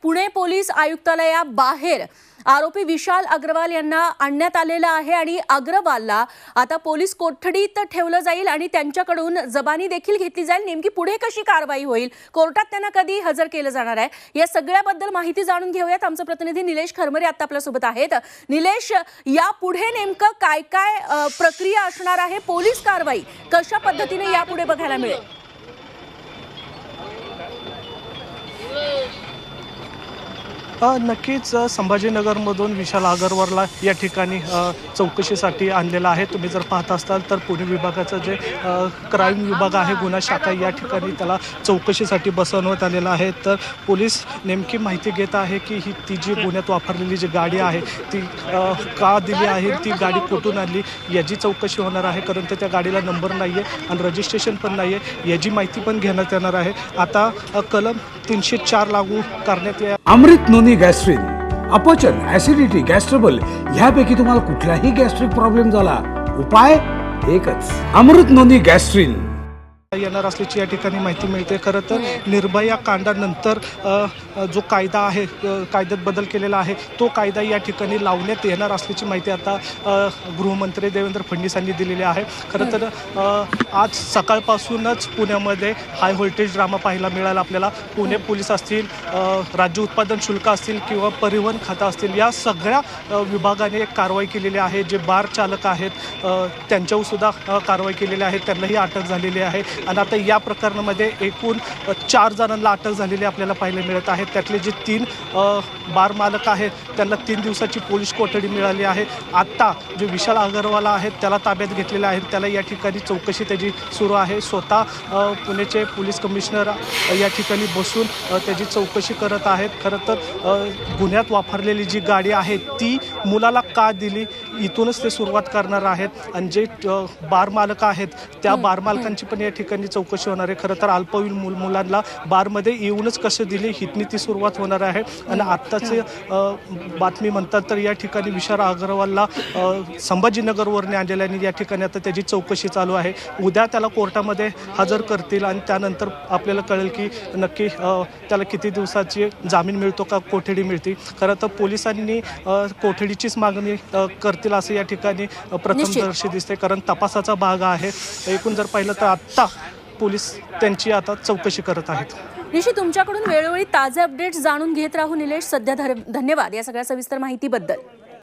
Pune police आयुक्तालयाबाहेर आरोपी विशाल अग्रवाल यांना आणण्यात आलेला आहे आणि अग्रवालला आता पोलीस कोठडीत ठेवलं जाईल आणि त्यांच्याकडून जबानी देखील घेतली जाईल। नेमकी पुढे कशी कारवाई होईल, कोर्टात त्यांना कधी हजर केलं जाणार आहे, या सगळ्याबद्दल माहिती जाणून घेऊयात। आमचे प्रतिनिधी निलेश खरमरे आता आपल्या सोबत आहेत। निलेश, या पुढे नेमकं काय काय प्रक्रिया असणार आहे, पोलीस कारवाई कशा पद्धतीने यापुढे बघायला मिळेल? नक्कीच संभाजीनगरमधून विशाल अग्रवालला या ठिकाणी चौकशीसाठी आणलेला आहे। तुम्ही जर पाहत असाल तर पुणे विभागाचं जे क्राईम विभाग आहे, गुन्हा शाखा, या ठिकाणी त्याला चौकशीसाठी बसवण्यात आलेलं आहे। तर पोलीस नेमकी माहिती घेत आहे की ती जी गुन्ह्यात वापरलेली जी गाडी आहे ती का दिली आहे, ती गाडी कुठून आणली याची चौकशी होणार आहे। कारण त्या गाडीला नंबर नाही आहे आणि रजिस्ट्रेशन पण नाही आहे, याची माहिती पण घेण्यात येणार आहे। आता कलम 304 लागू करण्यात येईल। अमृत नोनी गॅस्ट्रिन, अपचन, ऍसिडिटी, गॅस्ट्रबल ह्यापैकी तुम्हाला कुठलाही गॅस्ट्रिक प्रॉब्लेम झाला, उपाय एकच, अमृत नोनी गॅस्ट्रिन येणार असल्याची या ठिकाणी माहिती मिळते। खरं तर निर्भया कांडानंतर जो कायदा आहे, कायद्यात बदल केलेला आहे, तो कायदा या ठिकाणी लावण्यात येणार असल्याची माहिती आता गृहमंत्री देवेंद्र फडणवीस यांनी दिलेली आहे। खरं तर आज सकाळपासूनच पुण्यामध्ये हाय व्होल्टेज ड्रामा पाहायला मिळाला आपल्याला। पुणे पोलीस असतील, राज्य उत्पादन शुल्क असतील किंवा परिवहन खातं असतील, या सगळ्या विभागाने एक कारवाई केलेली आहे। जे बार चालक आहेत त्यांच्यावर सुद्धा कारवाई केलेली आहे, त्यांनाही अटक झालेली आहे। आणि आता या प्रकरणामध्ये एकूण 4 जणांना अटक झालेली आपल्याला पाहायला मिळत आहे। त्यातले जे 3 बार मालक आहेत त्यांना 3 दिवसाची पोलीस कोठडी मिळाली आहे। आता जे विशाल अग्रवाल आहेत त्याला ताब्यात घेतलेले आहे, त्याला या ठिकाणी चौकशी त्याची सुरू आहे। स्वतः पुण्याचे पोलीस कमिशनर या ठिकाणी बसून त्याची चौकशी करत आहेत। खरं तर गुन्ह्यात वापरलेली जी गाडी आहे ती मुलाला का दिली, इथूनच ते सुरुवात करणार आहेत। आणि जे बार मालक आहेत त्या बार मालकांची पण या ठिकाणी चौकशी होणार आहे। खरं तर अल्पवयीन मुलांना बारमध्ये येऊनच कसे दिले, हितनी ती सुरुवात होणार आहे। आणि आत्ताचे बातमी म्हणतात तर या ठिकाणी विशाल अग्रवालला संभाजीनगरवरून आणलेल्या आणि या ठिकाणी आता त्याची चौकशी चालू आहे। उद्या त्याला कोर्टामध्ये हजर करतील आणि त्यानंतर आपल्याला कळेल की नक्की त्याला किती दिवसाची जामीन मिळतो का कोठडी मिळते। खरं तर पोलिसांनी कोठडीचीच मागणी करतील असं या ठिकाणी प्रथमदर्शी दिसते, कारण तपासाचा भाग आहे। एकूण जर पाहिलं तर आत्ता पोलीस त्यांची आता चौकशी करत आहेत। निश्चित तुमच्याकडून वेळोवेळी ताजे अपडेट्स जाणून घेत राहू निलेश। सध्या धन्यवाद या सगळ्या सविस्तर माहितीबद्दल।